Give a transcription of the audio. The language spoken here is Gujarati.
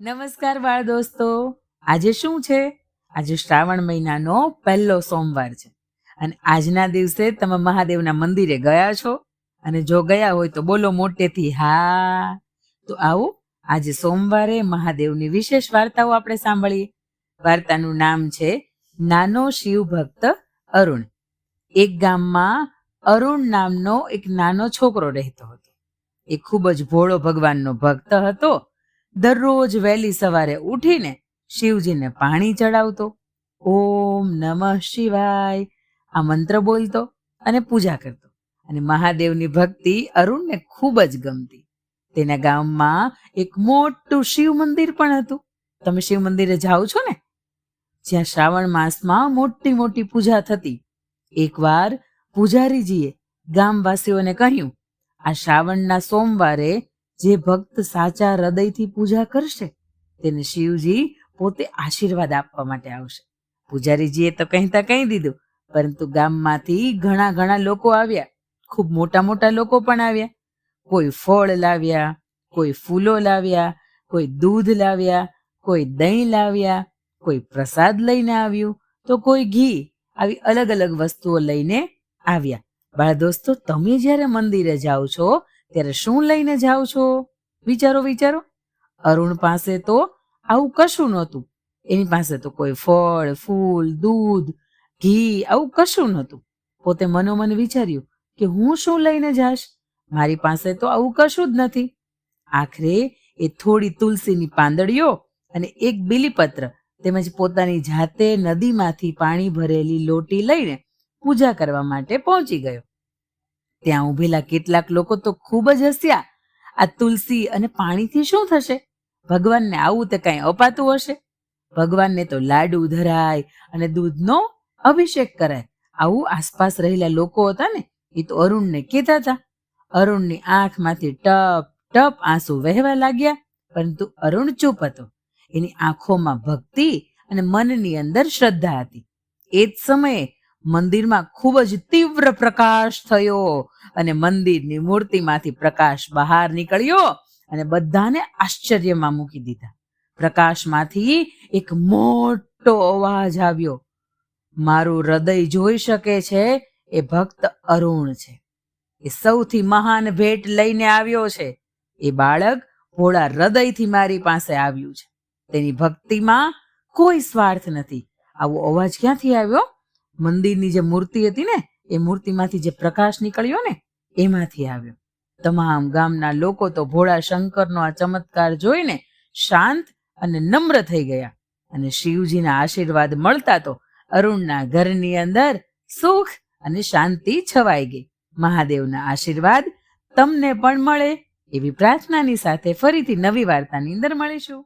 નમસ્કાર બાળ દોસ્તો. આજે શું છે? આજે શ્રાવણ મહિનાનો પહેલો સોમવાર છે અને આજના દિવસે તમે મહાદેવના મંદિરે ગયા છો? અને જો ગયા હોય તો બોલો મોટેથી હા. તો આવો આજે સોમવારે મહાદેવની વિશેષ વાર્તાઓ આપણે સાંભળીએ. વાર્તાનું નામ છે નાનો શિવ ભક્ત અરુણ. એક ગામમાં અરુણ નામનો એક નાનો છોકરો રહેતો હતો. એ ખૂબ જ ભોળો ભગવાનનો ભક્ત હતો. દરરોજ વહેલી સવારે ઉઠીને શિવજીને પાણી ચડાવતો, ઓમ નમઃ શિવાય આ મંત્ર બોલતો અને પૂજા કરતો. અને મહાદેવની ભક્તિ અરુણને ખૂબ જ ગમતી. તેના ગામમાં એક મોટું શિવ મંદિર પણ હતું. તમે શિવ મંદિરે જાઓ છો ને? જ્યાં શ્રાવણ માસમાં મોટી મોટી પૂજા થતી. એકવાર પૂજારીજીએ ગામવાસીઓને કહ્યું, આ શ્રાવણના સોમવારે જે ભક્ત સાચા હૃદયથી પૂજા કરશે તેને શિવજી પોતે આશીર્વાદ આપવા માટે આવશે. પૂજારીજીએ તો કહેતા કહી દીધું, પરંતુ ગામમાંથી ઘણા ઘણા લોકો આવ્યા. ખૂબ મોટા મોટા લોકો પણ આવ્યા. કોઈ ફળ લાવ્યા, કોઈ ફૂલો લાવ્યા, કોઈ દૂધ લાવ્યા, કોઈ દહીં લાવ્યા, કોઈ પ્રસાદ લઈને આવ્યું, તો કોઈ ઘી. આવી અલગ અલગ વસ્તુઓ લઈને આવ્યા. બાળ દોસ્તો, તમે જ્યારે મંદિરે જાઓ છો ત્યારે શું લઈને જાઓ છો? વિચારો વિચારો. અરુણ પાસે તો આવું કશું નહોતું. એની પાસે તો કોઈ ફળ, ફૂલ, દૂધ, ઘી આવું કશું નહોતું. પોતે મનોમન વિચાર્યું કે હું શું લઈને જાશ? મારી પાસે તો આવું કશું જ નથી. આખરે એ થોડી તુલસીની પાંદડીઓ અને એક બીલીપત્ર તેમજ પોતાની જાતે નદીમાંથી પાણી ભરેલી લોટી લઈને પૂજા કરવા માટે પહોંચી ગયો. ત્યાં ઊભેલા કેટલાક લોકો તો ખૂબ જ હસ્યા. આ તુલસી અને પાણીથી શું થશે? ભગવાનને આવું તે કાંઈ અપાતું હશે? ભગવાનને તો લાડુ ધરાય અને દૂધનો અભિષેક કરાય. આવું આસપાસ રહેલા લોકો હતા ને, એ તો અરુણને કહેતા હતા. અરુણની આંખમાંથી ટપ ટપ આંસુ વહેવા લાગ્યા, પરંતુ અરુણ ચૂપ હતો. એની આંખોમાં ભક્તિ અને મનની અંદર શ્રદ્ધા હતી. એ જ સમયે મંદિરમાં ખૂબ જ તીવ્ર પ્રકાશ થયો અને મંદિરની મૂર્તિમાંથી પ્રકાશ બહાર નીકળ્યો અને બધાને આશ્ચર્યમાં મૂકી દીધા. પ્રકાશમાંથી એક મોટો અવાજ આવ્યો, મારું હૃદય જોઈ શકે છે એ ભક્ત અરુણ છે. એ સૌથી મહાન ભેટ લઈને આવ્યો છે. એ બાળક ભોળા હૃદયથી મારી પાસે આવ્યું છે. તેની ભક્તિમાં કોઈ સ્વાર્થ નથી. આવો અવાજ ક્યાંથી આવ્યો? મંદિરની જે મૂર્તિ હતી ને, એ મૂર્તિમાંથી જે પ્રકાશ નીકળ્યો ને, એમાંથી આવ્યો. તમામ ગામના લોકો તો ભોળા શંકરનો આ ચમત્કાર જોઈને શાંત અને નમ્ર થઈ ગયા. અને શિવજીના આશીર્વાદ મળતા તો અરુણના ઘરની અંદર સુખ અને શાંતિ છવાઈ ગઈ. મહાદેવના આશીર્વાદ તમને પણ મળે એવી પ્રાર્થનાની સાથે ફરીથી નવી વાર્તાની અંદર મળીશું.